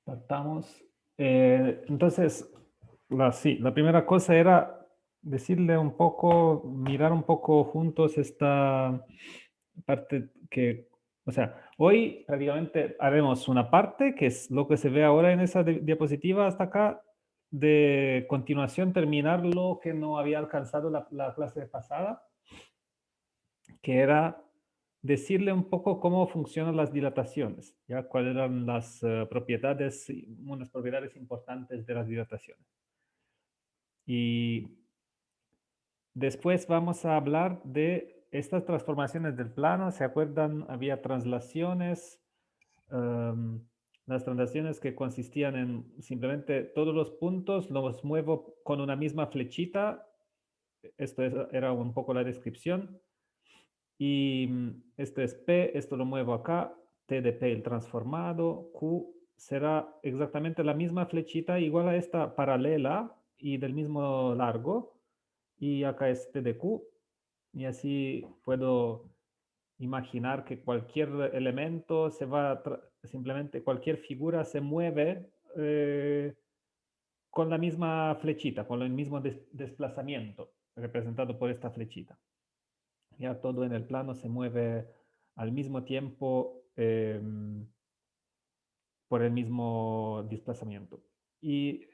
Partamos. Entonces, sí, la primera cosa era decirle un poco, mirar un poco juntos esta parte que, o sea, hoy prácticamente haremos una parte, que es lo que se ve ahora en esa diapositiva hasta acá, de continuación terminar lo que no había alcanzado la clase pasada, que era decirle un poco cómo funcionan las dilataciones, ya cuáles eran las propiedades, unas propiedades importantes de las dilataciones. Y después vamos a hablar de estas transformaciones del plano. ¿Se acuerdan? Había translaciones, em, las translaciones que consistían en simplemente todos los puntos los muevo con una misma flechita. Era un poco la descripción. Y esto es P, esto lo muevo acá, T de P el transformado, Q será exactamente la misma flechita igual a esta paralela y del mismo largo, y acá es T de Q, y así puedo imaginar que cualquier elemento se va, simplemente cualquier figura se mueve con la misma flechita, con el mismo desplazamiento representado por esta flechita. Ya todo en el plano se mueve al mismo tiempo por el mismo desplazamiento. Y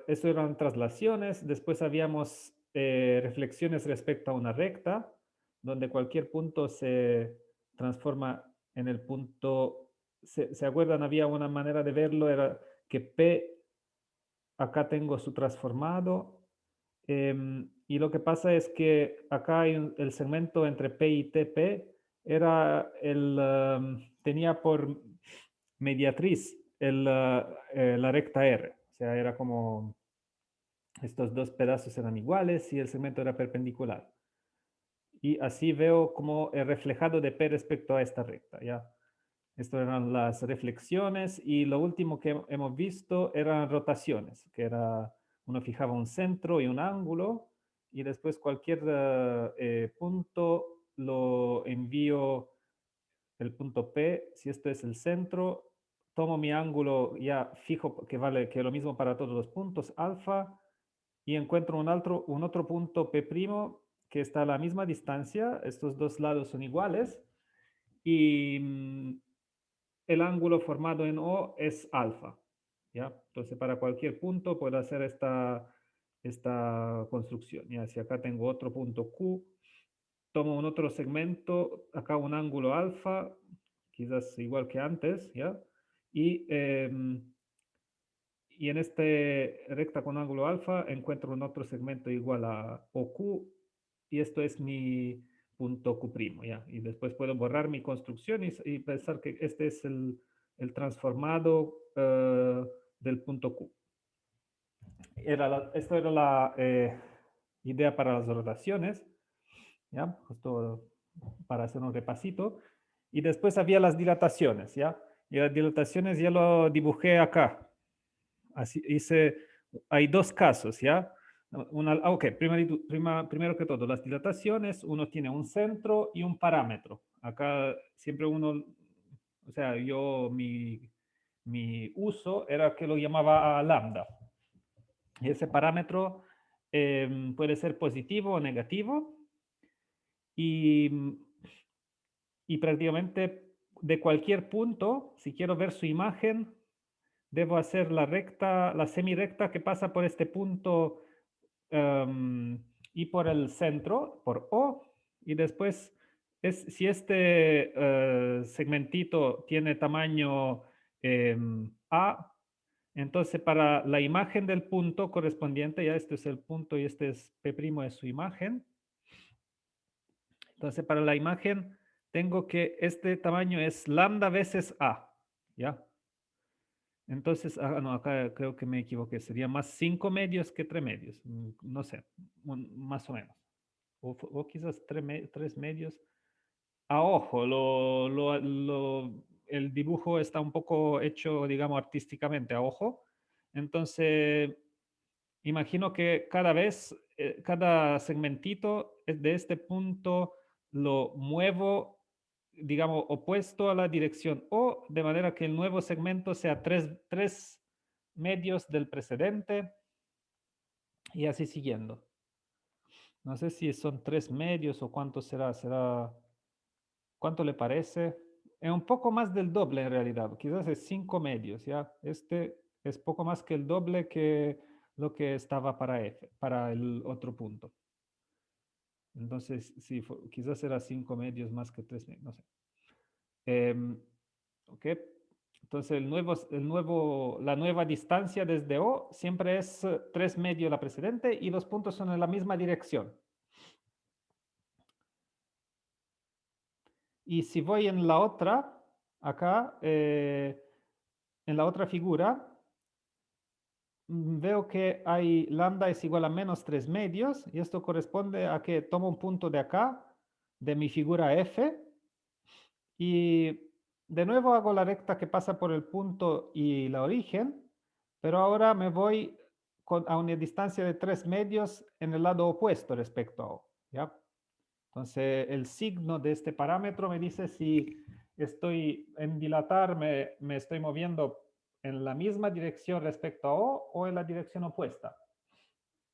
eso eran traslaciones. Después habíamos reflexiones respecto a una recta, donde cualquier punto se transforma en el punto. ¿Se acuerdan? Había una manera de verlo, era que P, acá tengo su transformado. Y lo que pasa es que acá hay el segmento entre P y TP, tenía por mediatriz la recta R. O sea, era como estos dos pedazos eran iguales y el segmento era perpendicular. Y así veo como el reflejado de P respecto a esta recta, ¿ya? Estas eran las reflexiones y lo último que hemos visto eran rotaciones, que era, uno fijaba un centro y un ángulo y después cualquier punto lo envío el punto P, si esto es el centro, tomo mi ángulo ya fijo que vale que lo mismo para todos los puntos, alfa, y encuentro un otro punto P' que está a la misma distancia, estos dos lados son iguales, y el ángulo formado en O es alfa, ¿ya? Entonces, para cualquier punto puedo hacer esta construcción, ¿ya? Si acá tengo otro punto Q, tomo un otro segmento, acá un ángulo alfa, quizás igual que antes, ¿ya? Y, y en este recta con ángulo alfa encuentro un otro segmento igual a OQ y esto es mi punto Q', ¿ya? Y después puedo borrar mi construcción y pensar que este es el transformado del punto Q. Esto era la idea para las rotaciones, ¿ya? Justo para hacer un repasito. Y después había las dilataciones, ¿ya? Y las dilataciones ya lo dibujé acá. Así hice, hay dos casos, ¿ya? Ok, primero que todo, las dilataciones, uno tiene un centro y un parámetro. Acá siempre uno, o sea, mi uso era que lo llamaba lambda. Y ese parámetro puede ser positivo o negativo. Y, y prácticamente de cualquier punto, si quiero ver su imagen, debo hacer la recta, la semirecta que pasa por este punto y por el centro, por O, y después si este segmentito tiene tamaño A, entonces para la imagen del punto correspondiente, ya este es el punto y este es P' es su imagen. Entonces para la imagen tengo que este tamaño es lambda veces A, ¿ya? Entonces, no, acá creo que me equivoqué. Sería más 5 medios que 3 medios. No sé, más o menos. O quizás 3 medios. A ojo, el dibujo está un poco hecho, digamos, artísticamente a ojo. Entonces, imagino que cada vez, cada segmentito de este punto lo muevo digamos, opuesto a la dirección O, de manera que el nuevo segmento sea 3 medios del precedente y así siguiendo. No sé si son 3 medios o cuánto será, ¿cuánto le parece? Es un poco más del doble en realidad, quizás es 5 medios, ¿ya? Este es poco más que el doble que lo que estaba para F, para el otro punto. Entonces, sí, quizás era 5 medios más que 3 medios, no sé. Ok, entonces la nueva distancia desde O siempre es 3 medios la precedente y los puntos son en la misma dirección. Y si voy en la otra, acá, en la otra figura, veo que hay lambda es igual a menos 3 medios y esto corresponde a que tomo un punto de acá, de mi figura F, y de nuevo hago la recta que pasa por el punto y la origen, pero ahora me voy a una distancia de 3 medios en el lado opuesto respecto a O, ¿ya? Entonces, el signo de este parámetro me dice si estoy en dilatar, me estoy moviendo en la misma dirección respecto a O en la dirección opuesta.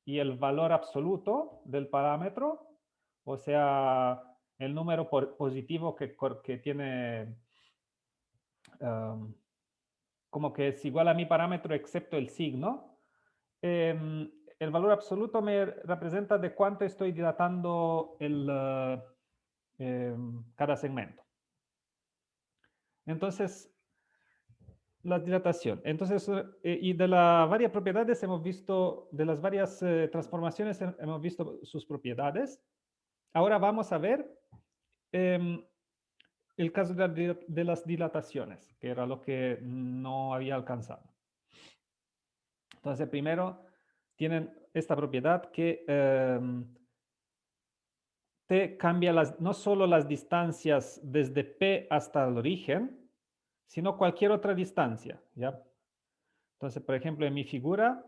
Y el valor absoluto del parámetro, o sea, el número positivo que tiene, como que es igual a mi parámetro excepto el signo, el valor absoluto me representa de cuánto estoy dilatando cada segmento. Entonces, la dilatación. Entonces, y de las varias propiedades hemos visto, de las varias transformaciones hemos visto sus propiedades. Ahora vamos a ver el caso de las dilataciones, que era lo que no había alcanzado. Entonces, primero tienen esta propiedad que te cambia no solo las distancias desde P hasta el origen, sino cualquier otra distancia, ¿ya? Entonces, por ejemplo, en mi figura,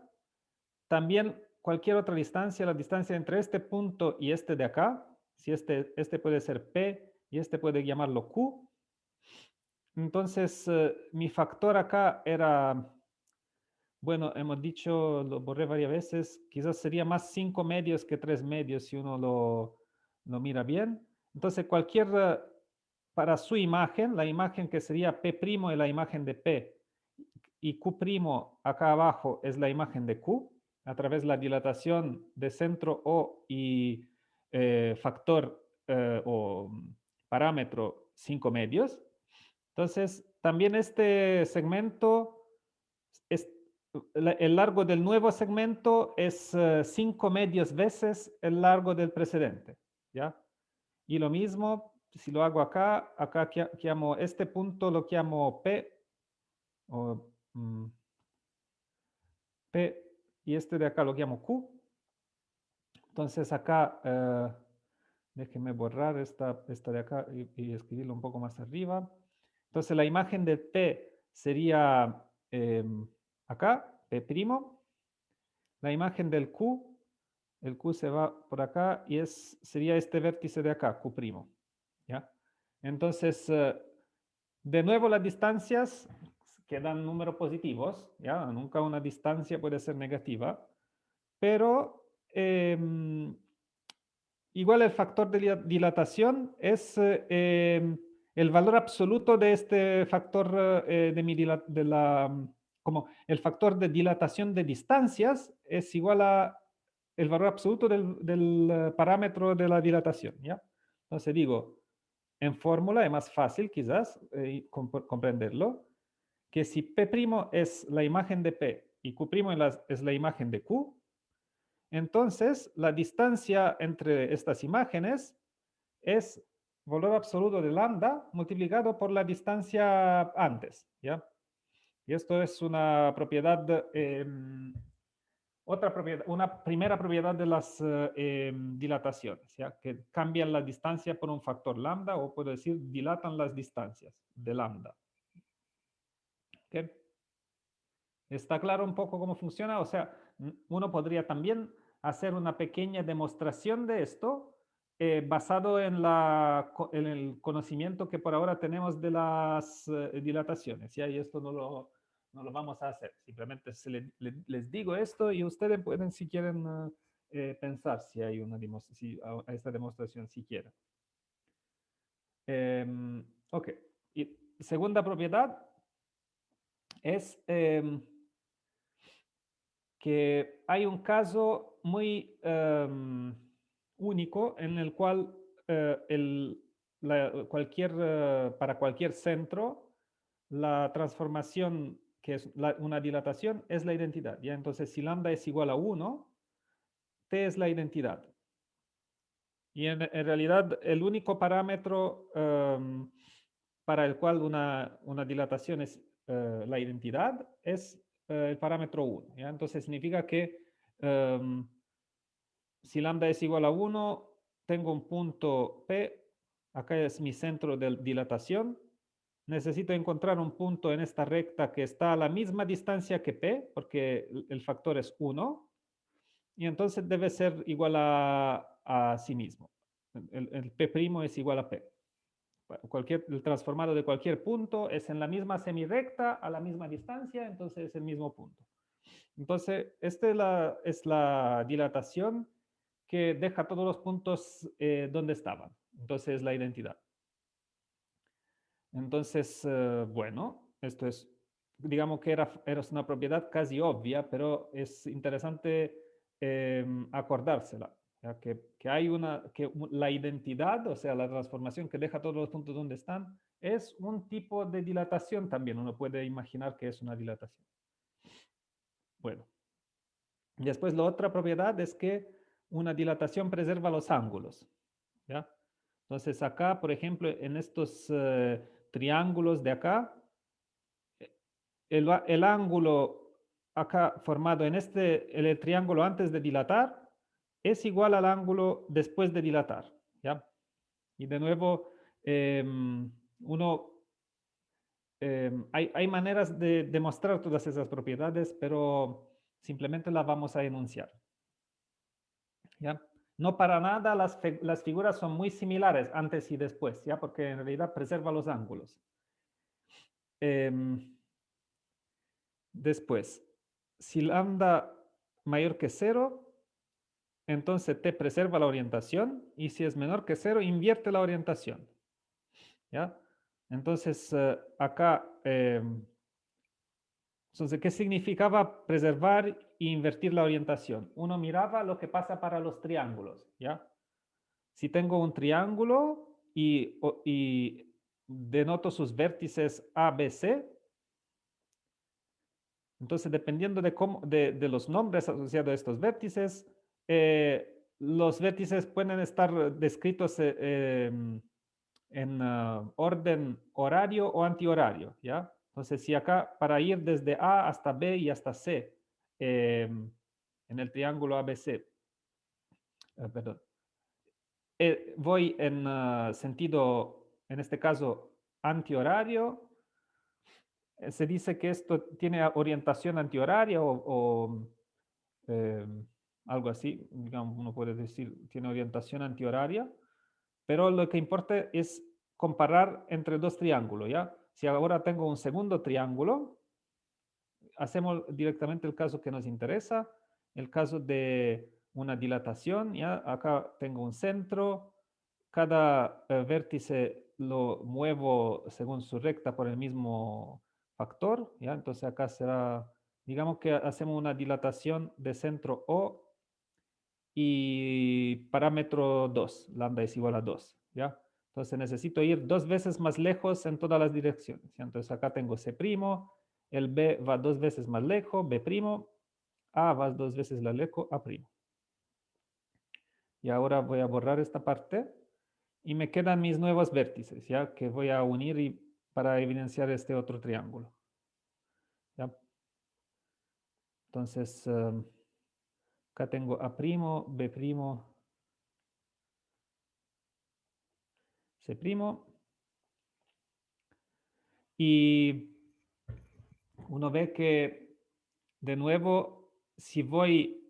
también cualquier otra distancia, la distancia entre este punto y este de acá, si este puede ser P y este puede llamarlo Q. Entonces, mi factor acá era, bueno, hemos dicho, lo borré varias veces, quizás sería más 5 medios que 3 medios si uno lo mira bien. Entonces, para su imagen, la imagen que sería P' es la imagen de P y Q' acá abajo es la imagen de Q, a través de la dilatación de centro O y factor o parámetro 5 medios. Entonces, también este segmento, el largo del nuevo segmento es 5 medios veces el largo del precedente, ¿ya? Y lo mismo, si lo hago acá llamo este punto, lo llamo P, o P, y este de acá lo llamo Q. Entonces acá, déjenme borrar esta de acá y escribirlo un poco más arriba. Entonces la imagen de P sería acá, P'. La imagen del Q, el Q se va por acá y sería este vértice de acá, Q'. ¿Ya? Entonces, de nuevo las distancias quedan números positivos, ¿ya? Nunca una distancia puede ser negativa, pero igual el factor de dilatación es el valor absoluto de este factor como el factor de dilatación de distancias es igual a el valor absoluto del parámetro de la dilatación, ¿ya? Entonces digo, en fórmula es más fácil quizás comprenderlo, que si P' es la imagen de P y Q' es la imagen de Q, entonces la distancia entre estas imágenes es valor absoluto de lambda multiplicado por la distancia antes, ¿ya? Y esto es una propiedad, una primera propiedad de las dilataciones, ¿ya? Que cambian la distancia por un factor lambda, o puedo decir, dilatan las distancias de lambda. ¿Okay? ¿Está claro un poco cómo funciona? O sea, uno podría también hacer una pequeña demostración de esto basado en, en el conocimiento que por ahora tenemos de las dilataciones, ¿ya? Y esto no lo vamos a hacer. Simplemente les digo esto y ustedes pueden, si quieren, pensar si hay una si, a esta demostración, si quieren. Ok. Y segunda propiedad es que hay un caso muy único en el cual para cualquier centro, la transformación que es una dilatación es la identidad. ¿Ya? Entonces, si lambda es igual a 1, t es la identidad. Y en realidad el único parámetro para el cual una dilatación es la identidad es el parámetro 1. ¿ya? Entonces significa que si lambda es igual a 1, tengo un punto P, acá es mi centro de dilatación. Necesito encontrar un punto en esta recta que está a la misma distancia que P, porque el factor es 1, y entonces debe ser igual a sí mismo. El P' es igual a P. El transformado de cualquier punto es en la misma semirrecta, a la misma distancia, entonces es el mismo punto. Entonces, esta es la dilatación que deja todos los puntos donde estaban. Entonces, es la identidad. Entonces, bueno, esto es, digamos que era una propiedad casi obvia, pero es interesante acordársela. ¿ya? Que hay que la identidad, o sea, la transformación que deja todos los puntos donde están, es un tipo de dilatación también. Uno puede imaginar que es una dilatación. Bueno, después la otra propiedad es que una dilatación preserva los ángulos. ¿ya? Entonces acá, por ejemplo, en estos triángulos de acá, el ángulo acá formado en el triángulo antes de dilatar es igual al ángulo después de dilatar. ¿ya? Y de nuevo, hay maneras de demostrar todas esas propiedades, pero simplemente las vamos a enunciar. ¿ya? No para nada las figuras son muy similares antes y después, ¿ya? Porque en realidad preserva los ángulos. Después, si lambda mayor que 0, entonces t preserva la orientación, y si es menor que 0, invierte la orientación. ¿ya? Entonces, acá, entonces, ¿qué significaba preservar e invertir la orientación? Uno miraba lo que pasa para los triángulos, ¿ya? Si tengo un triángulo y denoto sus vértices A, B, C, entonces dependiendo de los nombres asociados a estos vértices, los vértices pueden estar descritos en orden horario o antihorario, ¿ya? Entonces, si acá para ir desde A hasta B y hasta C, en el triángulo ABC, perdón, voy en sentido, en este caso, antihorario, se dice que esto tiene orientación antihoraria o algo así, digamos, uno puede decir, tiene orientación antihoraria, pero lo que importa es comparar entre dos triángulos, ¿ya? Si ahora tengo un segundo triángulo, hacemos directamente el caso que nos interesa, el caso de una dilatación, ¿ya? Acá tengo un centro, cada vértice lo muevo según su recta por el mismo factor, ¿ya? Entonces acá será, digamos que hacemos una dilatación de centro O y parámetro 2, lambda es igual a 2, ¿ya? Entonces necesito ir 2 veces más lejos en todas las direcciones, ¿ya? Entonces acá tengo C', el B va 2 veces más lejos, B', A va 2 veces más lejos, A'. Y ahora voy a borrar esta parte y me quedan mis nuevos vértices, ¿ya? Que voy a unir para evidenciar este otro triángulo, ¿ya? Entonces, acá tengo A', B', C'. Y uno ve que, de nuevo, si voy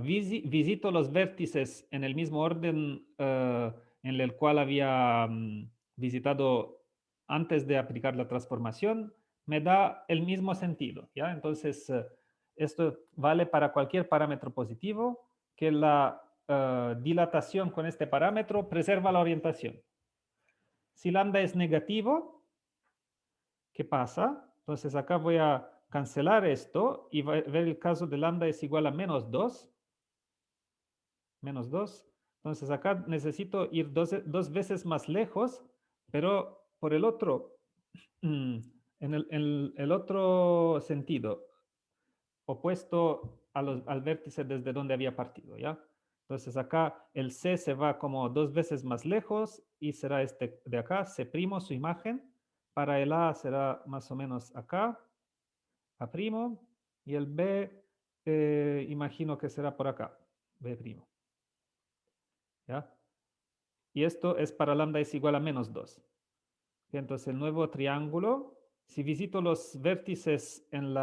visito los vértices en el mismo orden en el cual había visitado antes de aplicar la transformación, me da el mismo sentido, ¿ya? Entonces, esto vale para cualquier parámetro positivo, que la dilatación con este parámetro preserva la orientación. Si lambda es negativo, ¿qué pasa? Entonces, acá voy a cancelar esto y ver el caso de lambda es igual a menos 2. Menos 2. Entonces acá necesito ir dos veces más lejos, pero por el otro, en el otro sentido, opuesto al vértice desde donde había partido, ¿ya? Entonces acá el C se va como dos veces más lejos y será este de acá, C', su imagen. Para el A será más o menos acá, A', y el B imagino que será por acá, B'. ¿Ya? Y esto es para lambda es igual a menos 2. Entonces, el nuevo triángulo, si visito los vértices en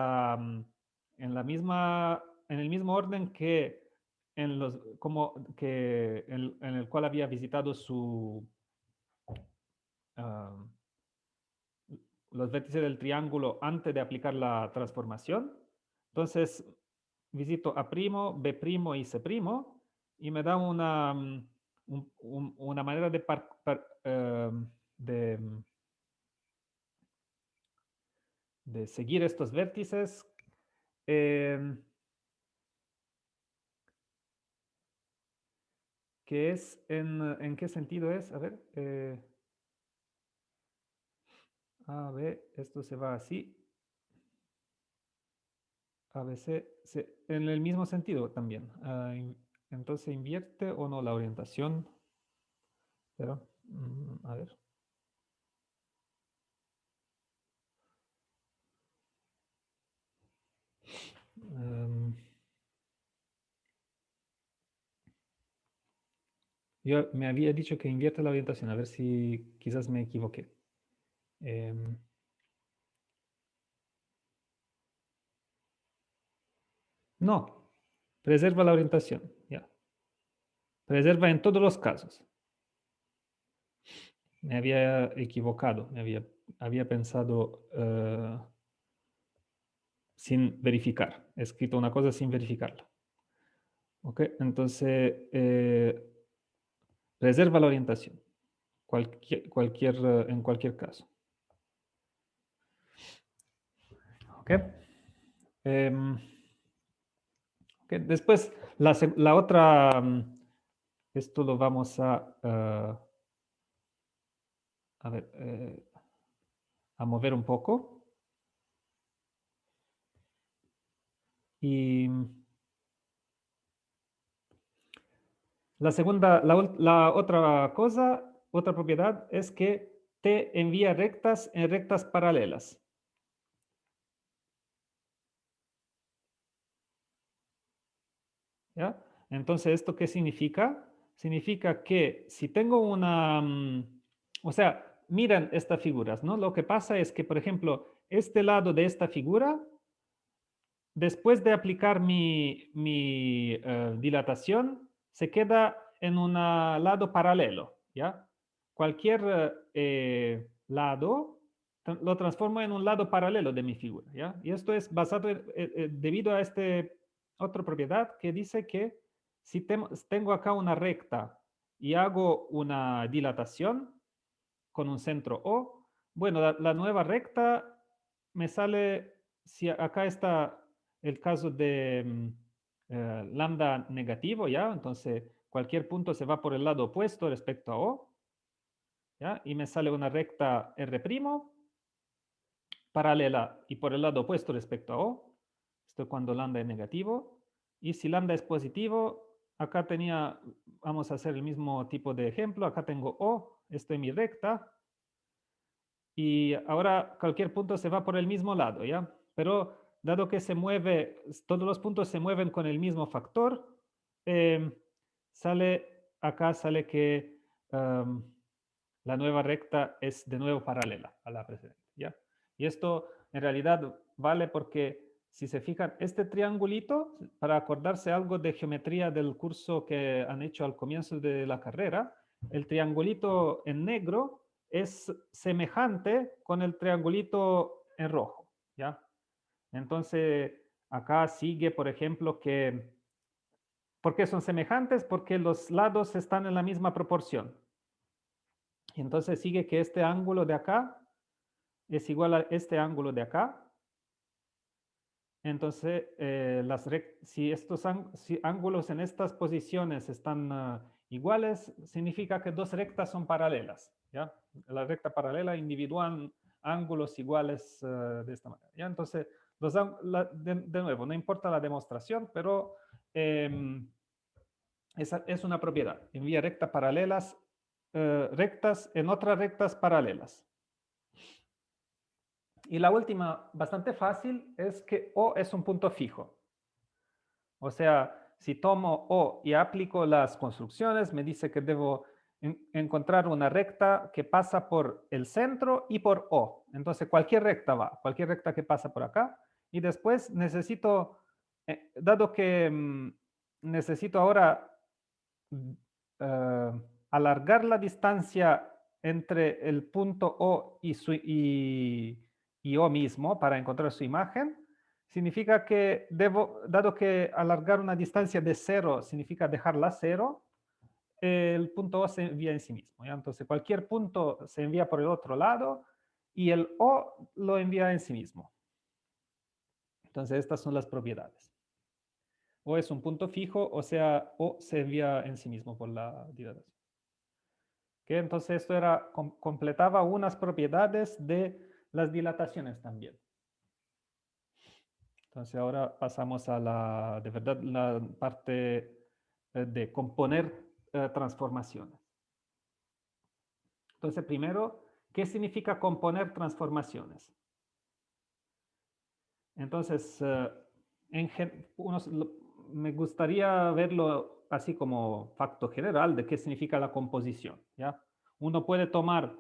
el mismo orden que en el cual había visitado ah, los vértices del triángulo antes de aplicar la transformación, entonces visito A', B' y C', y me da una manera de, de seguir estos vértices que es ¿en qué sentido es? A ver, A, B, esto se va así, A, B, C, en el mismo sentido también. Entonces, ¿invierte o no la orientación? Pero, a ver. Yo me había dicho que invierte la orientación, a ver si quizás me equivoqué. No, preserva la orientación, ya. Preserva en todos los casos. Me había equivocado, había pensado sin verificar, he escrito una cosa sin verificarla. Ok, entonces preserva la orientación, en cualquier caso. Ok. Okay. Después, la otra, esto lo vamos a ver, a mover un poco. Y la otra cosa, otra propiedad es que te envía rectas en rectas paralelas. ¿Ya? Entonces, ¿esto qué significa? Significa que si tengo o sea, miren estas figuras, ¿no? Lo que pasa es que, por ejemplo, este lado de esta figura, después de aplicar mi dilatación, se queda en un lado paralelo, ¿ya? Cualquier lado lo transformo en un lado paralelo de mi figura, ¿ya? Y esto es basado debido a esta otra propiedad que dice que si tengo acá una recta y hago una dilatación con un centro O, bueno, la nueva recta me sale, si acá está el caso de lambda negativo, ¿ya? Entonces, cualquier punto se va por el lado opuesto respecto a O, ¿ya? Y me sale una recta R' paralela y por el lado opuesto respecto a O. Esto cuando lambda es negativo. Y si lambda es positivo, acá vamos a hacer el mismo tipo de ejemplo. Acá tengo O, esto es mi recta. Y ahora cualquier punto se va por el mismo lado, ¿ya? Pero dado que todos los puntos se mueven con el mismo factor, acá sale que la nueva recta es de nuevo paralela a la precedente, ¿ya? Y esto en realidad vale porque Si se fijan, este triangulito, para acordarse algo de geometría del curso que han hecho al comienzo de la carrera, el triangulito en negro es semejante con el triangulito en rojo, ¿ya? Entonces, acá sigue, por ejemplo, que... ¿Por qué son semejantes? Porque los lados están en la misma proporción. Y entonces sigue que este ángulo de acá es igual a este ángulo de acá. Entonces, si estos ángulos en estas posiciones están iguales, significa que dos rectas son paralelas, ¿ya? La recta paralela individuan ángulos iguales de esta manera, ¿ya? Entonces, de nuevo, no importa la demostración, pero esa es una propiedad. Envía rectas paralelas, rectas en otras rectas paralelas. Y la última, bastante fácil, es que O es un punto fijo. O sea, si tomo O y aplico las construcciones, me dice que debo encontrar una recta que pasa por el centro y por O. Entonces, cualquier recta va, cualquier recta que pasa por acá. Y después necesito, dado que necesito ahora alargar la distancia entre el punto O y O mismo para encontrar su imagen, significa que dado que alargar una distancia de 0 significa dejarla 0, el punto O se envía en sí mismo, ¿ya? Entonces cualquier punto se envía por el otro lado y el O lo envía en sí mismo. Entonces estas son las propiedades. O es un punto fijo, o sea, O se envía en sí mismo por la dilatación. ¿Okay? Entonces esto completaba unas propiedades de las dilataciones también. Entonces ahora pasamos a de verdad, la parte de componer transformaciones. Entonces primero, ¿qué significa componer transformaciones? Entonces, me gustaría verlo así como facto general de qué significa la composición, ¿ya? Uno puede tomar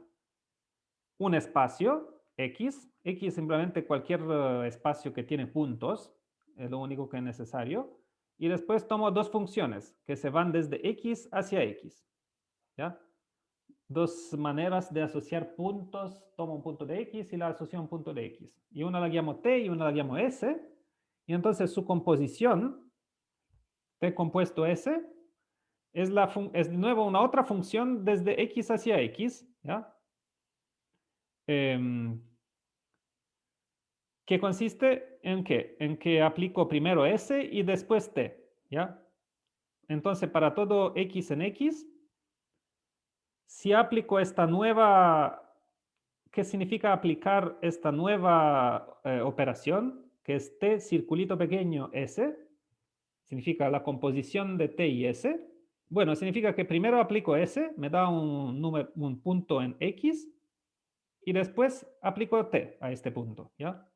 un espacio X, X es simplemente cualquier espacio que tiene puntos, es lo único que es necesario, y después tomo dos funciones que se van desde X hacia X, ¿ya? Dos maneras de asociar puntos, tomo un punto de X y la asocio a un punto de X, y una la llamo T y una la llamo S, y entonces su composición, T compuesto S, es de nuevo una otra función desde X hacia X, ¿ya? ¿Qué consiste en qué? En que aplico primero S y después T, ¿ya? Entonces, para todo X en X, si aplico esta nueva, ¿qué significa aplicar esta nueva operación? Que es T circulito pequeño S, significa la composición de T y S. Bueno, significa que primero aplico S, me da un punto en X, y después aplico T a este punto, ¿ya?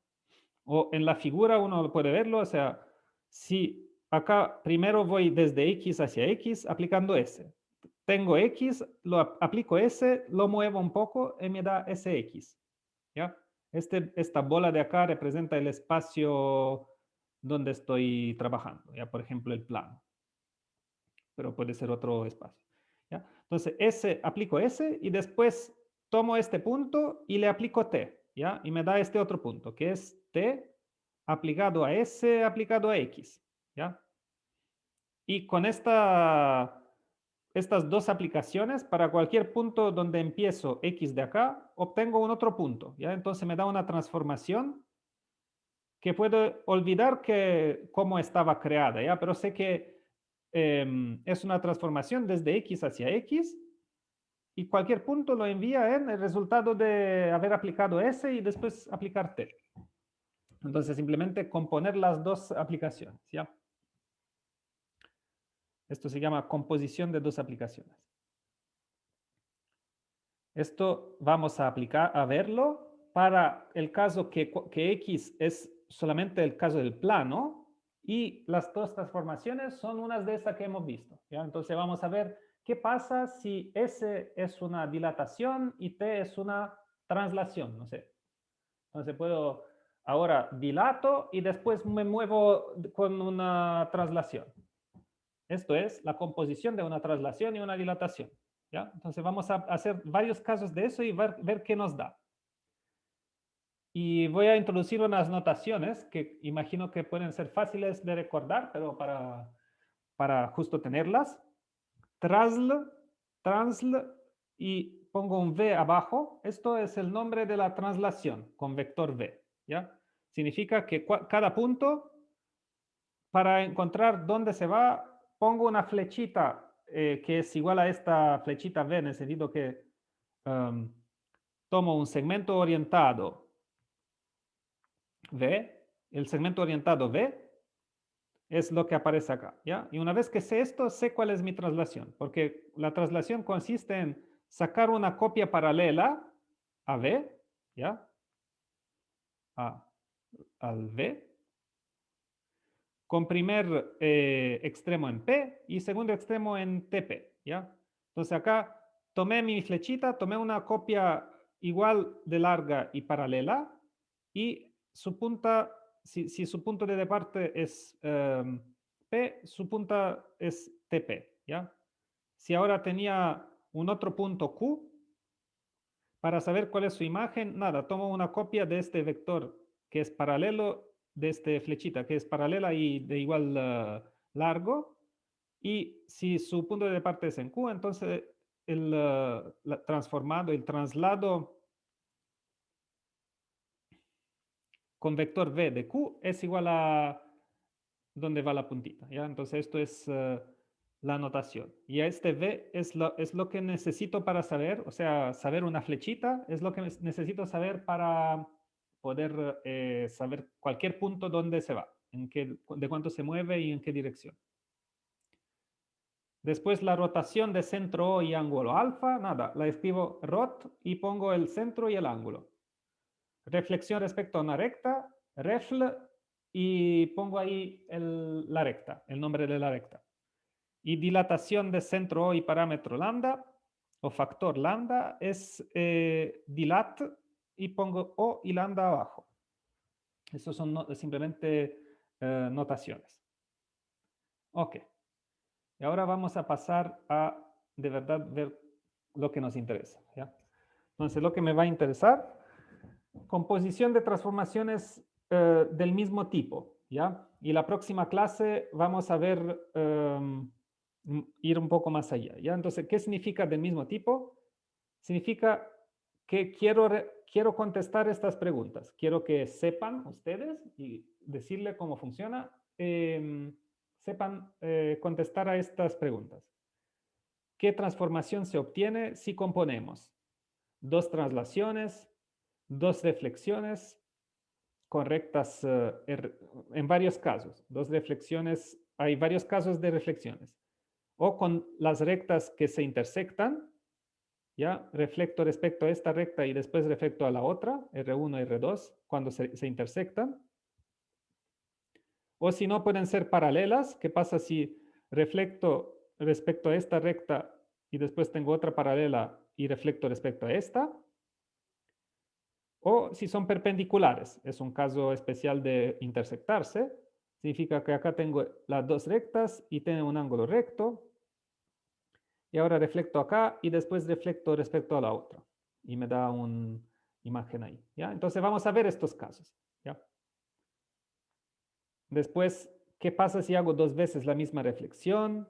O en la figura uno puede verlo, o sea, si acá primero voy desde X hacia X aplicando S. Tengo X, aplico S, lo muevo un poco y me da SX, ¿ya? Esta bola de acá representa el espacio donde estoy trabajando, ¿ya? Por ejemplo, el plano. Pero puede ser otro espacio, ¿ya? Entonces, aplico S y después tomo este punto y le aplico T, ¿ya? Y me da este otro punto, que es T aplicado a S aplicado a X, ¿ya? Y con estas dos aplicaciones, para cualquier punto donde empiezo X de acá, obtengo un otro punto, ¿ya? Entonces me da una transformación que puedo olvidar cómo estaba creada, ¿ya? Pero sé que es una transformación desde X hacia X y cualquier punto lo envía en el resultado de haber aplicado S y después aplicar T. Entonces, simplemente componer las dos aplicaciones, ¿ya? Esto se llama composición de dos aplicaciones. Esto vamos a verlo para el caso que X es solamente el caso del plano y las dos transformaciones son unas de estas que hemos visto, ¿ya? Entonces vamos a ver qué pasa si S es una dilatación y T es una translación, no sé. Entonces puedo Ahora dilato y después me muevo con una traslación. Esto es la composición de una traslación y una dilatación. ¿Ya? Entonces vamos a hacer varios casos de eso y ver qué nos da. Y voy a introducir unas notaciones que imagino que pueden ser fáciles de recordar, pero para justo tenerlas. Trasl, transl y pongo un V abajo. Esto es el nombre de la traslación con vector V. ¿Ya? Significa que cada punto, para encontrar dónde se va, pongo una flechita que es igual a esta flechita V, en el sentido que tomo un segmento orientado V, el segmento orientado V es lo que aparece acá, ¿ya? Y una vez que sé esto, sé cuál es mi traslación, porque la traslación consiste en sacar una copia paralela a V, ¿ya? Al V, con primer extremo en P y segundo extremo en TP, ¿ya? Entonces acá tomé mi flechita, tomé una copia igual de larga y paralela y su punta, si su punto de parte es P, su punta es TP, ¿ya? Si ahora tenía un otro punto Q, para saber cuál es su imagen, nada, tomo una copia de este vector que es paralelo, de esta flechita que es paralela y de igual largo, y si su punto de parte es en Q, entonces el transformado, el traslado con vector V de Q es igual a donde va la puntita, ¿ya? Entonces esto es la notación. Y este V es lo que necesito para saber, o sea, saber una flechita es lo que necesito saber para poder saber cualquier punto dónde se va, de cuánto se mueve y en qué dirección. Después la rotación de centro O y ángulo alfa, nada, la escribo rot y pongo el centro y el ángulo. Reflexión respecto a una recta, refl, y pongo ahí la recta, el nombre de la recta. Y dilatación de centro O y parámetro lambda, o factor lambda, es dilat y pongo O y lambda abajo. Estos son simplemente notaciones. Ok. Y ahora vamos a pasar a de verdad ver lo que nos interesa, ¿ya? Entonces, lo que me va a interesar, composición de transformaciones del mismo tipo, ¿ya? Y la próxima clase vamos a ver, ir un poco más allá, ¿ya? Entonces, ¿qué significa del mismo tipo? Significa que quiero contestar estas preguntas. Quiero que sepan ustedes y decirle cómo funciona. Sepan contestar a estas preguntas. ¿Qué transformación se obtiene si componemos dos traslaciones, dos reflexiones correctas en varios casos? Dos reflexiones, hay varios casos de reflexiones. O con las rectas que se intersectan, ¿ya? Reflecto respecto a esta recta y después reflecto a la otra, R1 y R2, cuando se intersectan. O si no, pueden ser paralelas. ¿Qué pasa si reflecto respecto a esta recta y después tengo otra paralela y reflecto respecto a esta? O si son perpendiculares, es un caso especial de intersectarse. Significa que acá tengo las dos rectas y tengo un ángulo recto. Y ahora reflecto acá y después reflecto respecto a la otra. Y me da una imagen ahí, ¿ya? Entonces vamos a ver estos casos, ¿ya? Después, ¿qué pasa si hago dos veces la misma reflexión?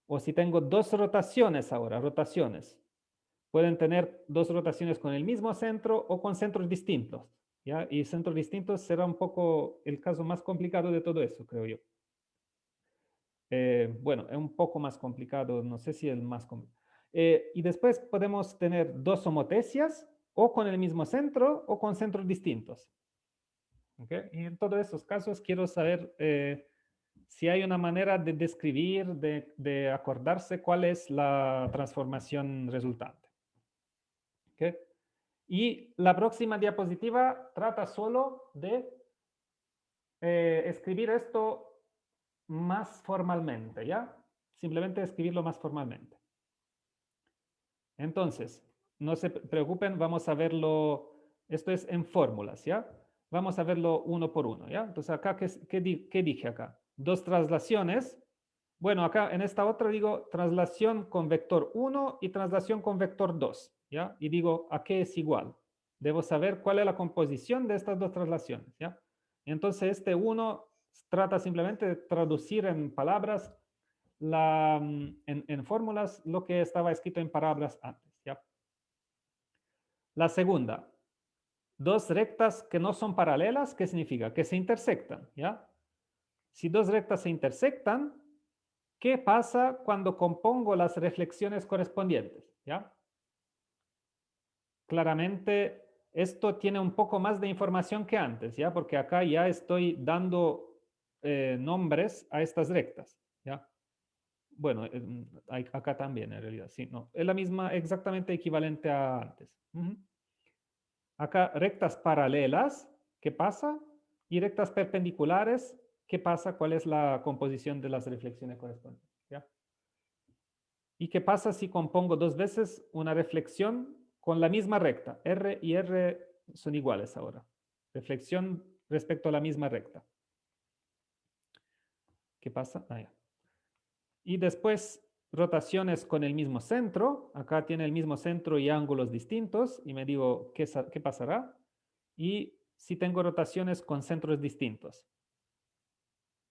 O si tengo dos rotaciones ahora, rotaciones. Pueden tener dos rotaciones con el mismo centro o con centros distintos, ¿ya? Y centros distintos será un poco el caso más complicado de todo eso, creo yo. Bueno, es un poco más complicado, no sé si el más complicado. Y después podemos tener dos homotecias o con el mismo centro o con centros distintos. ¿Okay? Y en todos esos casos quiero saber si hay una manera de describir, de acordarse cuál es la transformación resultante. ¿Okay? Y la próxima diapositiva trata solo de escribir esto más formalmente, ¿ya? Simplemente escribirlo más formalmente. Entonces, no se preocupen, vamos a verlo, esto es en fórmulas, ¿ya? Vamos a verlo uno por uno, ¿ya? Entonces acá, ¿qué dije acá? Dos traslaciones. Bueno, acá en esta otra digo traslación con vector 1 y traslación con vector 2, ¿ya? Y digo, ¿a qué es igual? Debo saber cuál es la composición de estas dos traslaciones, ¿ya? Entonces este 1 trata simplemente de traducir en palabras, en fórmulas, lo que estaba escrito en palabras antes, ¿ya? La segunda, dos rectas que no son paralelas, ¿qué significa? Que se intersectan, ¿ya? Si dos rectas se intersectan, ¿qué pasa cuando compongo las reflexiones correspondientes? ¿Ya? Claramente, esto tiene un poco más de información que antes, ¿ya? Porque acá ya estoy dando nombres a estas rectas, ¿ya? Bueno, acá también en realidad, sí, no. Es la misma, exactamente equivalente a antes. Acá rectas paralelas, ¿qué pasa? Y rectas perpendiculares, ¿qué pasa? ¿Cuál es la composición de las reflexiones correspondientes? ¿Ya? ¿Y qué pasa si compongo dos veces una reflexión con la misma recta? R y R son iguales ahora. Reflexión respecto a la misma recta. ¿Qué pasa? Ah, ya. Y después rotaciones con el mismo centro. Acá tiene el mismo centro y ángulos distintos. Y me digo, ¿qué pasará? Y si tengo rotaciones con centros distintos.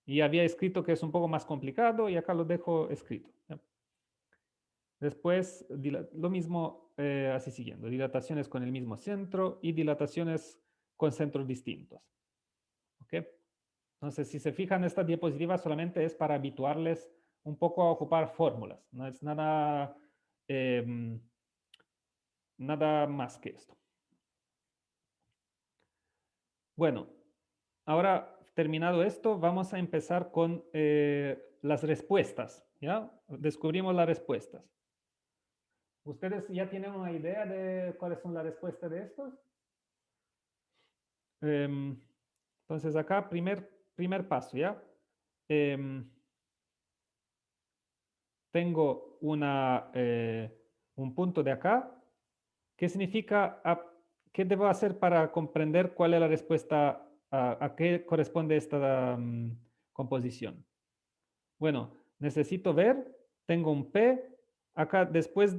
Y había escrito que es un poco más complicado y acá lo dejo escrito. ¿Ya? Después, lo mismo, así siguiendo, dilataciones con el mismo centro y dilataciones con centros distintos. ¿Ok? Entonces, si se fijan, esta diapositiva solamente es para habituarles un poco a ocupar fórmulas. No es nada, nada más que esto. Bueno, ahora terminado esto, vamos a empezar con las respuestas. ¿Ya? Descubrimos las respuestas. ¿Ustedes ya tienen una idea de cuáles son las respuestas de estos? Entonces acá, primer paso, ¿ya? Tengo un punto de acá. ¿Qué significa? ¿Qué debo hacer para comprender cuál es la respuesta? ¿A qué corresponde esta composición? Bueno, necesito ver, tengo un P. Acá después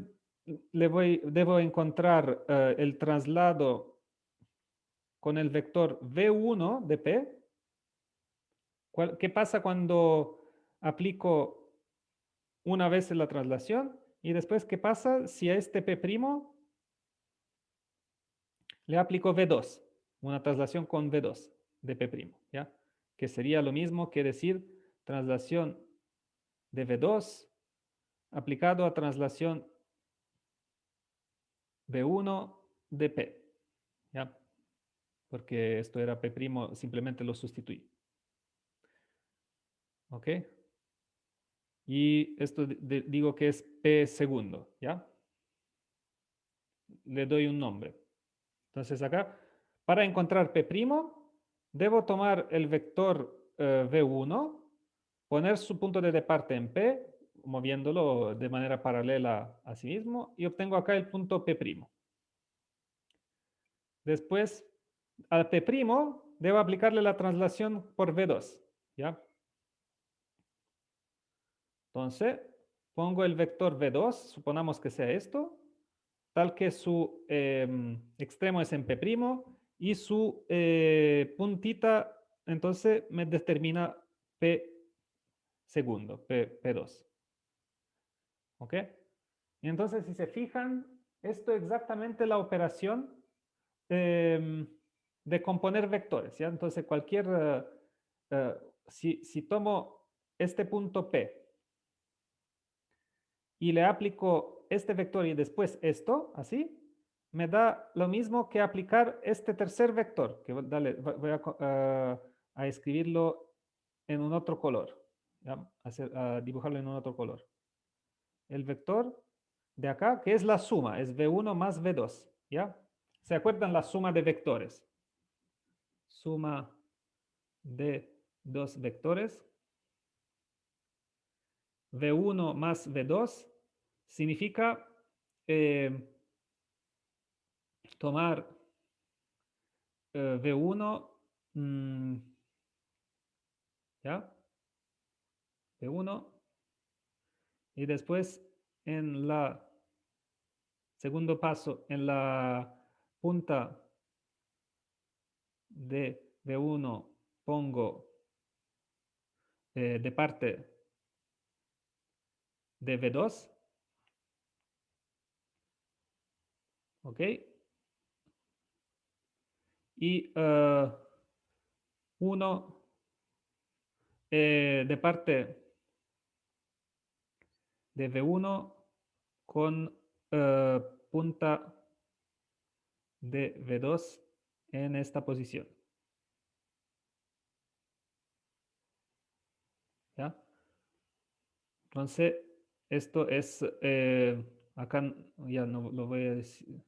debo encontrar el traslado con el vector V1 de P. ¿Qué pasa cuando aplico una vez la traslación? Y después, ¿qué pasa si a este P' le aplico V2? Una traslación con V2 de P', ¿ya? Que sería lo mismo que decir traslación de V2 aplicado a traslación V1 de P, ¿ya? Porque esto era P', simplemente lo sustituí. ¿Ok? Y esto digo que es P segundo, ¿ya? Le doy un nombre. Entonces acá, para encontrar P', debo tomar el vector V1, poner su punto de parte en P, moviéndolo de manera paralela a sí mismo, y obtengo acá el punto P'. Después, al P' debo aplicarle la traslación por V2, ¿ya? Entonces, pongo el vector V2, suponamos que sea esto, tal que su extremo es en P' y su puntita, entonces me determina P segundo, P2. ¿Ok? Y entonces, si se fijan, esto es exactamente la operación de componer vectores, ¿ya? Entonces, si tomo este punto P y le aplico este vector y después esto, así, me da lo mismo que aplicar este tercer vector, que voy a escribirlo en un otro color, ¿ya? A dibujarlo en un otro color. El vector de acá, que es la suma, es V1 más V2, ¿ya? ¿Se acuerdan la suma de vectores? Suma de dos vectores. V1 más V2 significa tomar V1 ¿Ya? V1. Y después en la segundo paso, en la punta de V1 pongo de parte de V2. ¿Ok? Y 1 de parte de V1 con punta de V2 en esta posición. ¿Ya? Entonces, esto es, acá ya no lo voy a decir,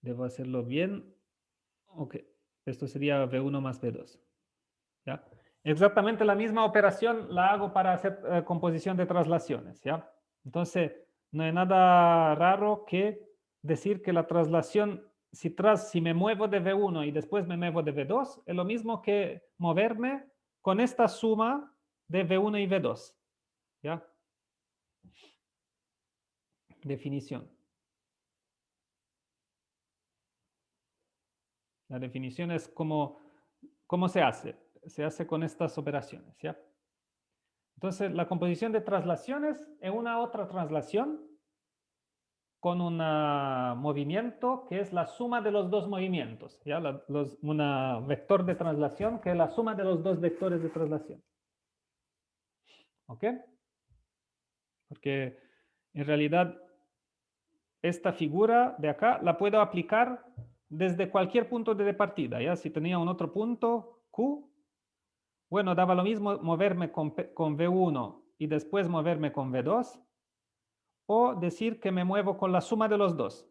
debo hacerlo bien. Ok, esto sería V1 más V2. ¿Ya? Exactamente la misma operación la hago para hacer composición de traslaciones. ¿Ya? Entonces, no hay nada raro que decir que la traslación, si me muevo de V1 y después me muevo de V2, es lo mismo que moverme con esta suma de V1 y V2. ¿Ya? Definición. La definición es cómo se hace. Se hace con estas operaciones. ¿Ya? Entonces, la composición de traslaciones es una otra traslación con un movimiento que es la suma de los dos movimientos. ¿Ya? Un vector de traslación que es la suma de los dos vectores de traslación. ¿Ok? Porque en realidad esta figura de acá la puedo aplicar desde cualquier punto de partida. ¿Ya? Si tenía un otro punto, Q, bueno, daba lo mismo moverme con V1 y después moverme con V2, o decir que me muevo con la suma de los dos.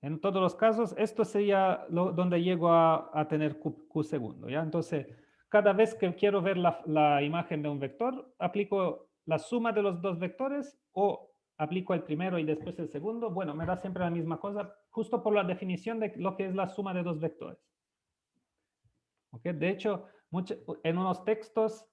En todos los casos, esto sería donde llego a tener Q segundo. ¿Ya? Entonces, cada vez que quiero ver la imagen de un vector, aplico la suma de los dos vectores o aplico el primero y después el segundo. Bueno, me da siempre la misma cosa, justo por la definición de lo que es la suma de dos vectores. ¿Okay? De hecho, en unos textos,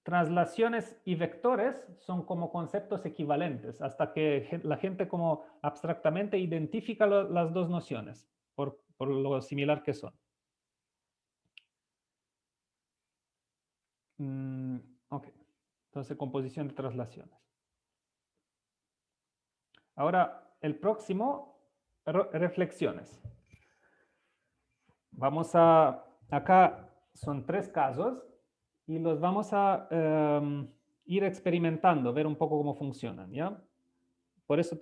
traslaciones y vectores son como conceptos equivalentes, hasta que la gente como abstractamente identifica las dos nociones por lo similar que son. Ok, entonces composición de traslaciones. Ahora, el próximo, reflexiones. Acá son 3 casos y los vamos a ir experimentando, ver un poco cómo funcionan, ¿ya? Por eso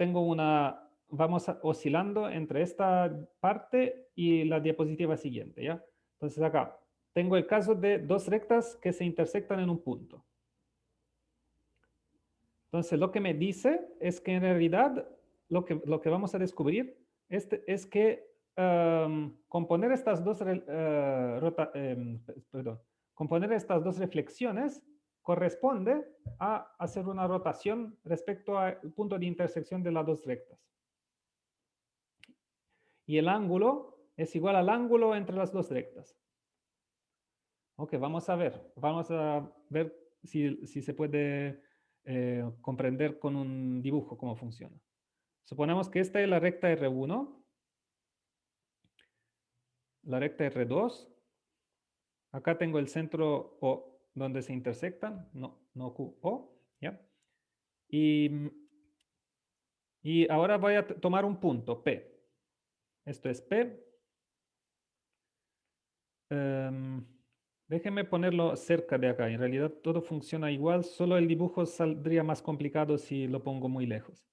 vamos oscilando entre esta parte y la diapositiva siguiente, ¿ya? Entonces acá tengo el caso de dos rectas que se intersectan en un punto. Entonces lo que me dice es que en realidad lo que vamos a descubrir es que componer estas dos componer estas dos reflexiones corresponde a hacer una rotación respecto al punto de intersección de las dos rectas. Y el ángulo es igual al ángulo entre las dos rectas. Ok, vamos a ver si se puede comprender con un dibujo cómo funciona. Suponemos que esta es la recta R1, la recta R2. Acá tengo el centro O donde se intersectan, no Q, O, ¿ya? Y ahora voy a tomar un punto, P. Esto es P. Déjenme ponerlo cerca de acá. En realidad todo funciona igual, solo el dibujo saldría más complicado si lo pongo muy lejos.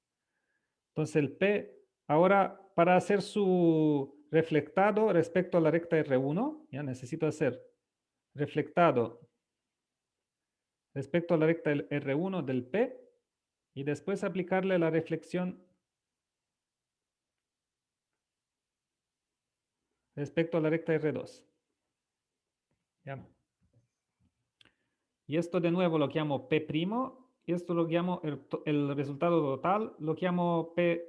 Entonces el P, ahora para hacer su reflectado respecto a la recta R1, ya necesito hacer reflectado respecto a la recta R1 del P y después aplicarle la reflexión respecto a la recta R2. ¿Ya? Y esto de nuevo lo llamo P', y esto lo llamo, el resultado total lo llamo P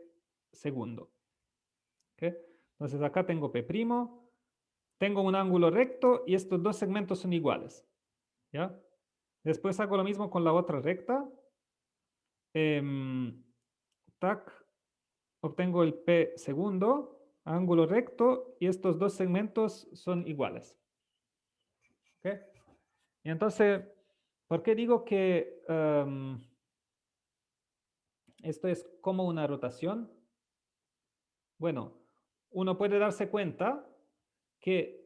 segundo. ¿Okay? Entonces acá tengo P', tengo un ángulo recto y estos dos segmentos son iguales. ¿Ya? Después hago lo mismo con la otra recta. Tac, obtengo el P segundo, ángulo recto, y estos dos segmentos son iguales. ¿Ok? Y entonces, ¿por qué digo que esto es como una rotación? Bueno, uno puede darse cuenta que,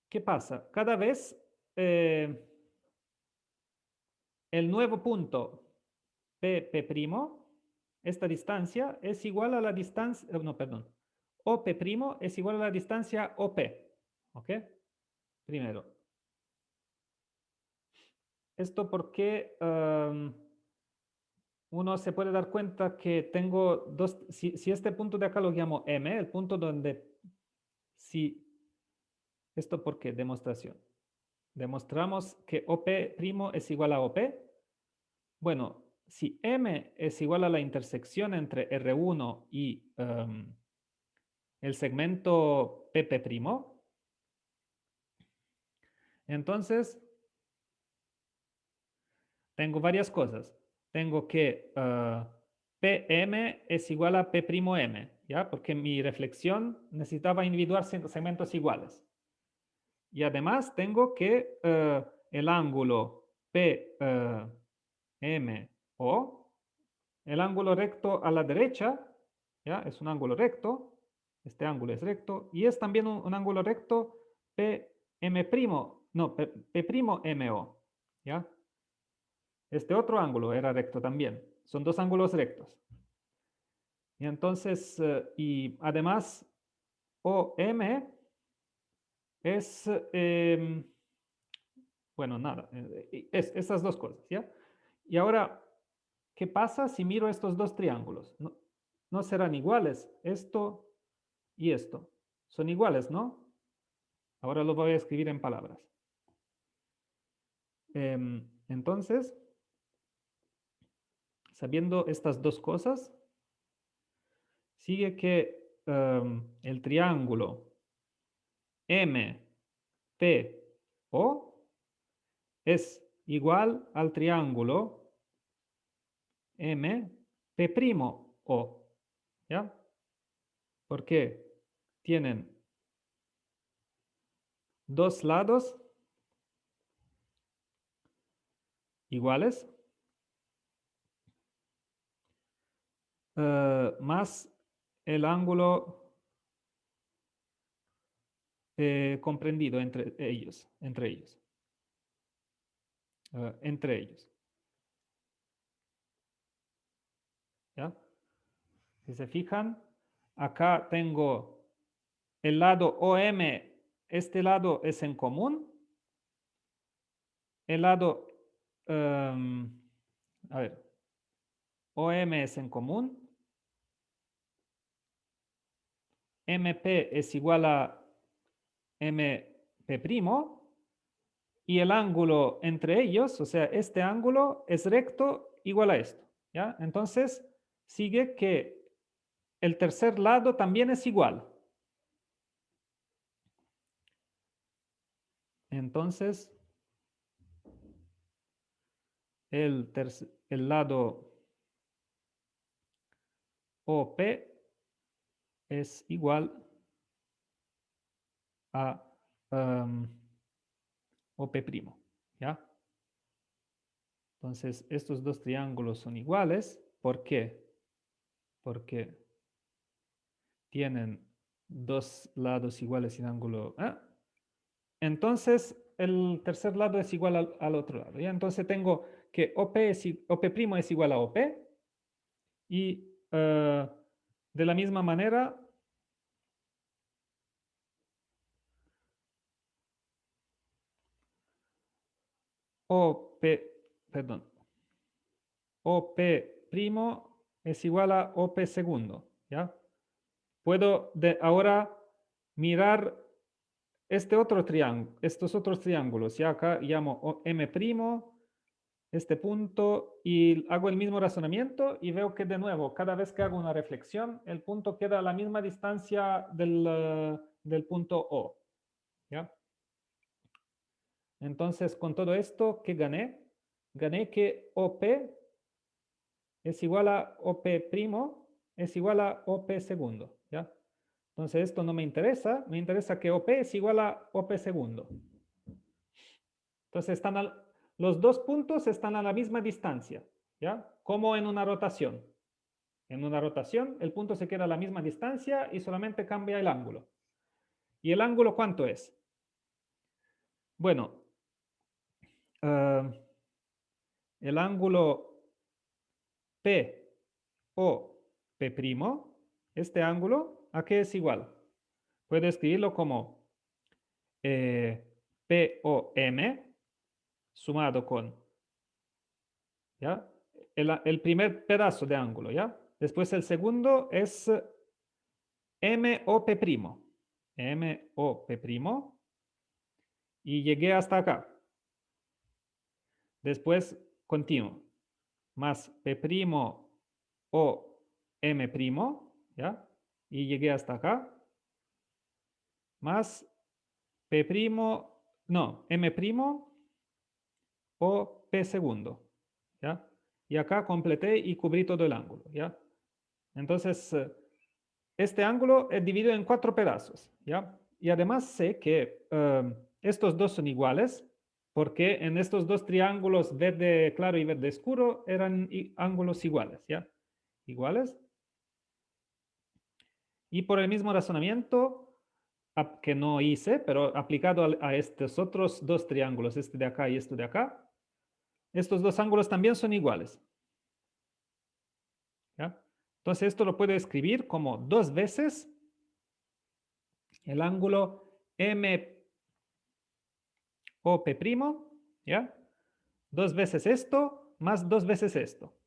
¿qué pasa? Cada vez el nuevo punto P', esta distancia es igual a la distancia, no, perdón, OP' es igual a la distancia OP. ¿Ok? Primero. Esto porque uno se puede dar cuenta que tengo dos, si este punto de acá lo llamo M, el punto donde, si, ¿esto por qué? Demostración. Demostramos que OP' es igual a OP. Bueno, si M es igual a la intersección entre R1 y el segmento PP', entonces tengo varias cosas. Tengo que PM es igual a P'M, ¿ya? Porque mi reflexión necesitaba individuar segmentos iguales. Y además tengo que el ángulo PMO, el ángulo recto a la derecha, ¿ya? Es un ángulo recto, este ángulo es recto, y es también un ángulo recto PM', no, P'Mo, ¿ya? Este otro ángulo era recto también. Son dos ángulos rectos. Y entonces, y además, OM es, bueno, nada, es esas dos cosas, ¿ya? Y ahora, ¿qué pasa si miro estos dos triángulos? No, no serán iguales, esto y esto. Son iguales, ¿no? Ahora lo voy a escribir en palabras. Entonces, sabiendo estas dos cosas, sigue que el triángulo MPO es igual al triángulo MP'O, ¿ya? Porque tienen dos lados iguales más el ángulo comprendido entre ellos, entre ellos. ¿Ya? Si se fijan, acá tengo el lado OM, este lado es en común. El lado, a ver, OM es en común. MP es igual a MP'. Y el ángulo entre ellos, o sea, este ángulo es recto igual a esto. ¿Ya? Entonces, sigue que el tercer lado también es igual. Entonces, el lado OP es igual a OP'. ¿Ya? Entonces, estos dos triángulos son iguales. ¿Por qué? Porque tienen dos lados iguales sin ángulo. Entonces, el tercer lado es igual al otro lado. ¿Ya? Entonces, tengo que OP es igual a OP. Y de la misma manera, OP, perdón, OP' es igual a OP segundo, ¿ya? Puedo ahora mirar estos otros triángulos, ¿ya? Acá llamo M', este punto, y hago el mismo razonamiento y veo que de nuevo, cada vez que hago una reflexión, el punto queda a la misma distancia del punto O. ¿Ya? Entonces, con todo esto, ¿qué gané? Gané que OP es igual a OP primo es igual a OP segundo. ¿Ya? Entonces, esto no me interesa que OP es igual a OP segundo. Entonces, los dos puntos están a la misma distancia, ¿ya? Como en una rotación. En una rotación, el punto se queda a la misma distancia y solamente cambia el ángulo. ¿Y el ángulo cuánto es? Bueno, el ángulo P o P', este ángulo, ¿a qué es igual? Puedo escribirlo como POM sumado con, ¿ya? El primer pedazo de ángulo, ¿ya? Después el segundo es MOP', MOP', y llegué hasta acá. Después continuo, más P' o M', ¿ya? Y llegué hasta acá, más P', no, M' o P segundo, ¿ya? Y acá completé y cubrí todo el ángulo, ¿ya? Entonces, este ángulo es dividido en 4 pedazos, ¿ya? Y además sé que estos dos son iguales porque en estos dos triángulos verde claro y verde oscuro eran ángulos iguales, ¿ya? Iguales. Y por el mismo razonamiento que no hice, pero aplicado a estos otros dos triángulos, este de acá y este de acá, estos dos ángulos también son iguales. ¿Ya? Entonces esto lo puedo escribir como 2 veces el ángulo MOP', ¿ya? 2 veces esto más 2 veces esto.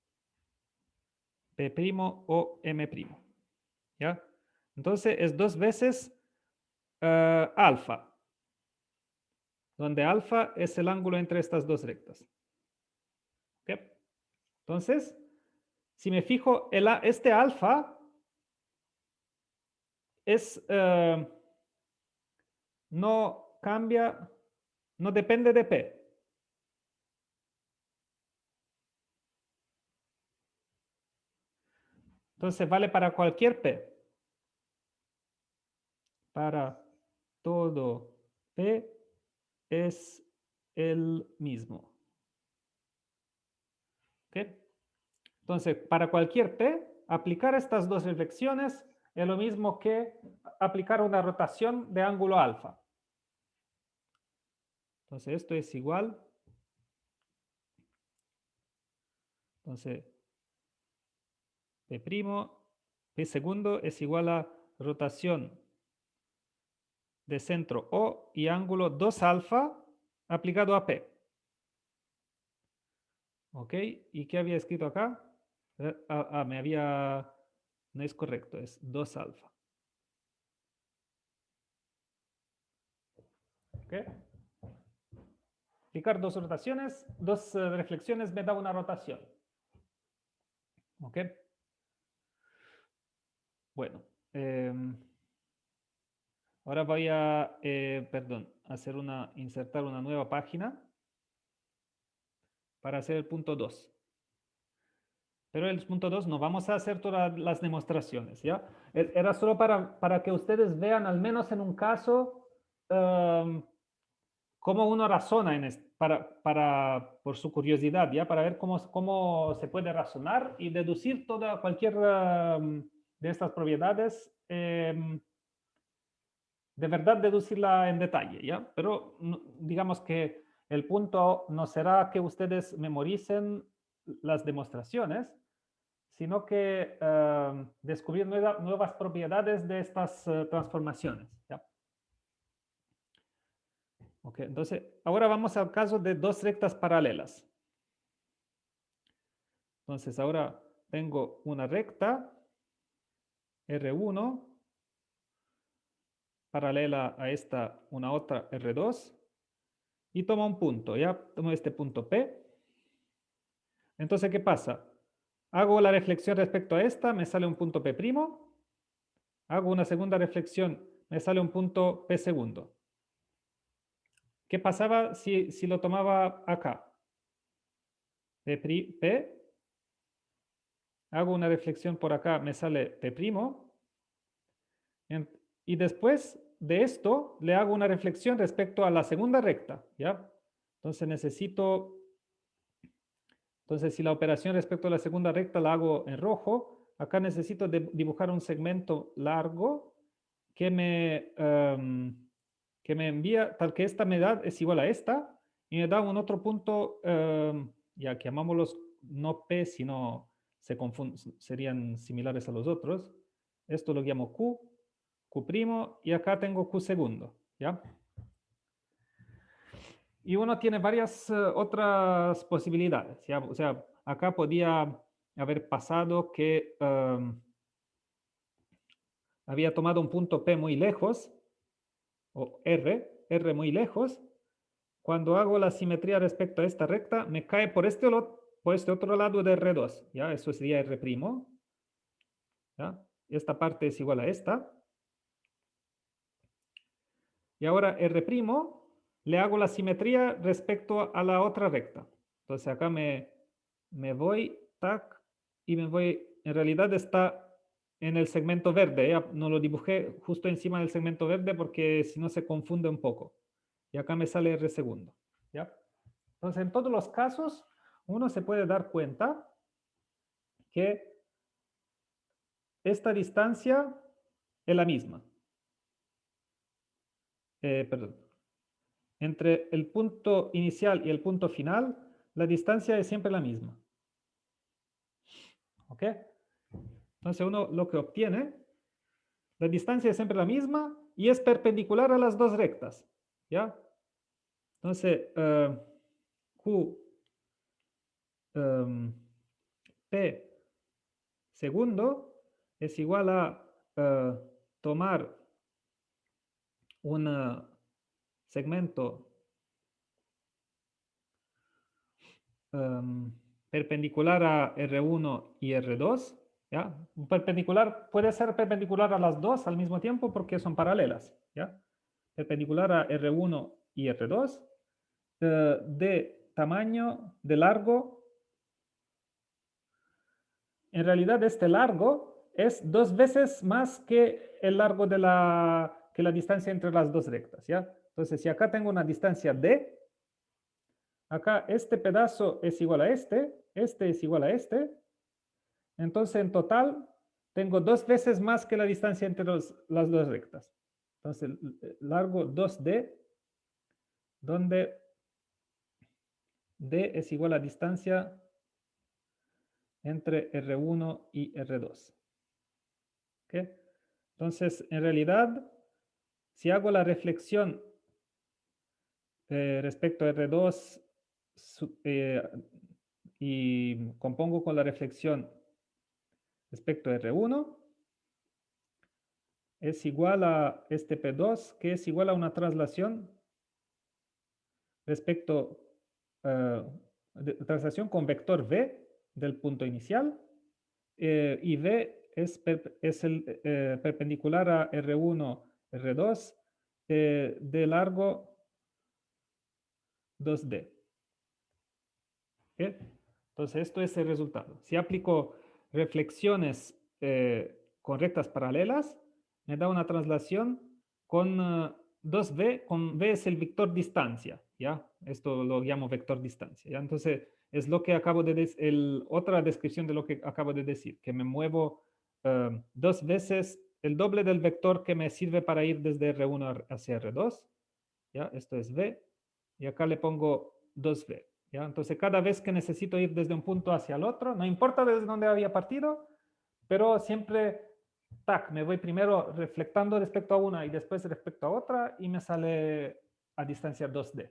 P' o M', ¿ya? Entonces es 2 veces alfa, donde alfa es el ángulo entre estas dos rectas. ¿Ok? Entonces, si me fijo, este alfa es, no cambia, no depende de P. Entonces vale para cualquier P. Para todo P es el mismo. ¿Ok? Entonces, para cualquier P, aplicar estas dos reflexiones es lo mismo que aplicar una rotación de ángulo alfa. Entonces, esto es igual. Entonces, P', P segundo es igual a rotación de centro O y ángulo 2 alfa aplicado a P. ¿Ok? ¿Y qué había escrito acá? No es correcto, es 2 alfa. ¿Ok? Aplicar dos rotaciones, dos reflexiones me da una rotación. ¿Ok? Bueno, ahora voy a, insertar una nueva página para hacer el punto 2. Pero el punto 2 no vamos a hacer todas las demostraciones, ¿ya? Era solo para que ustedes vean, al menos en un caso, cómo uno razona por su curiosidad, ¿ya? Para ver cómo se puede razonar y deducir cualquier de estas propiedades, de verdad deducirla en detalle, ¿ya? Pero digamos que el punto no será que ustedes memoricen las demostraciones, sino que descubrir nuevas propiedades de estas transformaciones, ¿ya? Ok, entonces ahora vamos al caso de dos rectas paralelas. Entonces ahora tengo una recta R1 paralela a esta una otra R2 y tomo un punto, ya tomo este punto P. Entonces, ¿qué pasa? Hago la reflexión respecto a esta, me sale un punto P', hago una segunda reflexión me sale un punto P segundo. ¿Qué pasaba si lo tomaba acá? P, hago una reflexión por acá, me sale P', y después de esto le hago una reflexión respecto a la segunda recta, ¿ya? Entonces si la operación respecto a la segunda recta la hago en rojo, acá necesito dibujar un segmento largo que me envía, tal que esta medad es igual a esta, y me da un otro punto, ya que llamámoslos no P, sino serían similares a los otros. Esto lo llamo Q, Q', y acá tengo Q segundo, ¿ya? Y uno tiene varias otras posibilidades, ¿ya? O sea, acá podía haber pasado que había tomado un punto P muy lejos, o R muy lejos. Cuando hago la simetría respecto a esta recta, me cae por este otro lado de R2, ¿ya? Eso sería R', ¿ya? Esta parte es igual a esta. Y ahora R' le hago la simetría respecto a la otra recta. Entonces acá me voy, tac, y me voy, en realidad está en el segmento verde, ¿ya? No lo dibujé justo encima del segmento verde porque si no se confunde un poco. Y acá me sale R segundo, ¿ya? Entonces en todos los casos uno se puede dar cuenta que esta distancia es la misma. Perdón. Entre el punto inicial y el punto final, la distancia es siempre la misma. ¿Ok? Entonces uno lo que obtiene, la distancia es siempre la misma y es perpendicular a las dos rectas. ¿Ya? Entonces, Q P segundo es igual a tomar un segmento perpendicular a R1 y R2, ¿ya? Perpendicular, puede ser perpendicular a las dos al mismo tiempo porque son paralelas, ¿ya? Perpendicular a R1 y R2, de tamaño, de largo. En realidad este largo es 2 veces más que el largo de que la distancia entre las dos rectas, ¿ya? Entonces, si acá tengo una distancia D, acá este pedazo es igual a este es igual a este. Entonces, en total, tengo 2 veces más que la distancia entre las dos rectas. Entonces, largo 2D, donde D es igual a distancia entre R1 y R2. ¿Okay? Entonces, en realidad, si hago la reflexión respecto a R2 y compongo con la reflexión respecto a R1, es igual a este P2, que es igual a una traslación respecto traslación con vector v del punto inicial, y v es perpendicular a R1, R2 de largo 2D. ¿Okay? Entonces, esto es el resultado. Si aplico reflexiones con rectas paralelas, me da una traslación con 2v, con v es el vector distancia, ¿ya? Esto lo llamo vector distancia, ¿ya? Entonces, es lo que acabo de decir, otra descripción de lo que acabo de decir, que me muevo 2 veces el doble del vector que me sirve para ir desde R1 hacia R2, ¿ya? Esto es v, y acá le pongo 2v. ¿Ya? Entonces, cada vez que necesito ir desde un punto hacia el otro, no importa desde dónde había partido, pero siempre, tac, me voy primero reflectando respecto a una y después respecto a otra y me sale a distancia 2D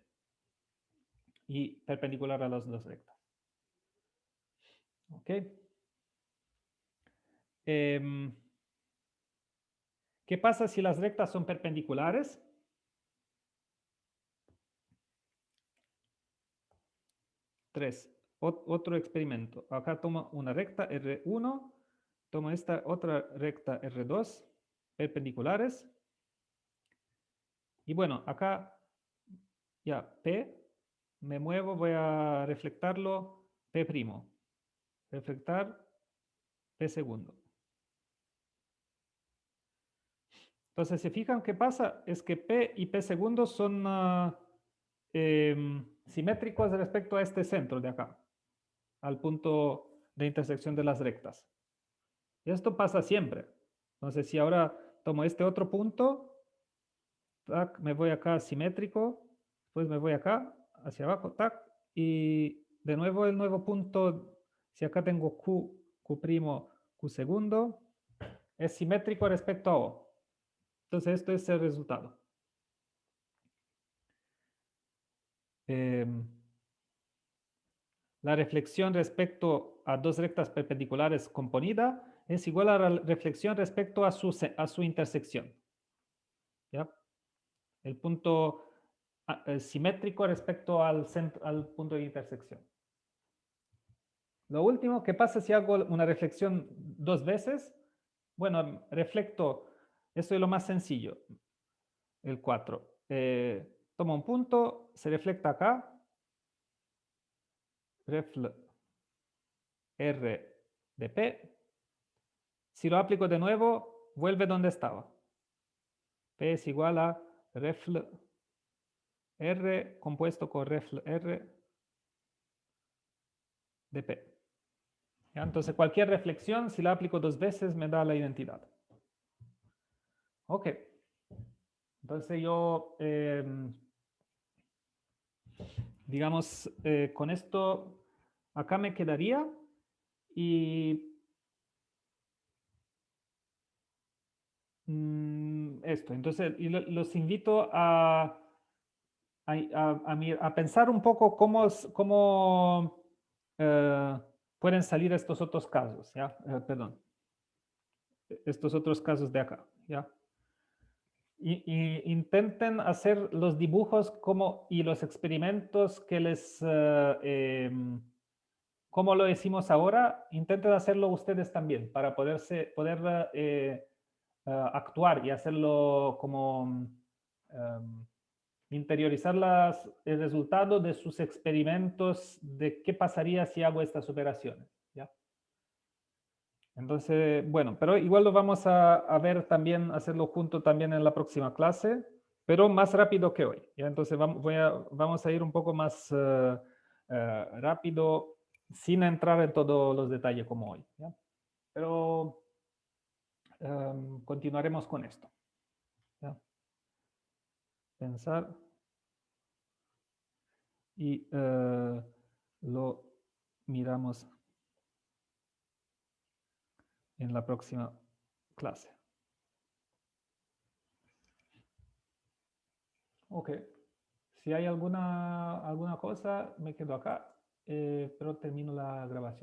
y perpendicular a las dos rectas. ¿Ok? ¿Qué pasa si las rectas son perpendiculares? Otro experimento. Acá tomo una recta R1, tomo esta otra recta R2, perpendiculares. Y bueno, acá ya P, me muevo, voy a reflectarlo P', reflectar P segundo. Entonces, ¿se fijan qué pasa? Es que P y P segundos son simétricos respecto a este centro de acá, al punto de intersección de las rectas. Y esto pasa siempre. Entonces, si ahora tomo este otro punto, tac, me voy acá simétrico, después me voy acá, hacia abajo, tac, y de nuevo el nuevo punto, si acá tengo Q', Q segundo, es simétrico respecto a O. Entonces, esto es el resultado. La reflexión respecto a dos rectas perpendiculares componida es igual a la reflexión respecto a su intersección. ¿Ya? El punto simétrico respecto al punto de intersección. Lo último, ¿qué pasa si hago una reflexión dos veces? Bueno, reflecto, esto es lo más sencillo, el 4. Tomo un punto, se refleja acá, refl R de P. Si lo aplico de nuevo, vuelve donde estaba. P es igual a refl R compuesto con refl R de P. ¿Ya? Entonces, cualquier reflexión, si la aplico dos veces, me da la identidad. Ok. Entonces, yo, digamos, con esto, acá me quedaría y esto. Entonces, y los invito a pensar un poco cómo pueden salir estos otros casos, ¿ya? Perdón, estos otros casos de acá, ¿ya? Y intenten hacer los dibujos y los experimentos que como lo decimos ahora, intenten hacerlo ustedes también para poder actuar y hacerlo como interiorizar el resultado de sus experimentos de qué pasaría si hago estas operaciones. ¿Ya? Entonces, bueno, pero igual lo vamos a ver también, hacerlo junto también en la próxima clase, pero más rápido que hoy. ¿Ya? Entonces vamos a ir un poco más rápido sin entrar en todos los detalles como hoy. ¿Ya? Pero continuaremos con esto. ¿Ya? Pensar y lo miramos en la próxima clase. Ok. Si hay alguna cosa, me quedo acá, pero termino la grabación.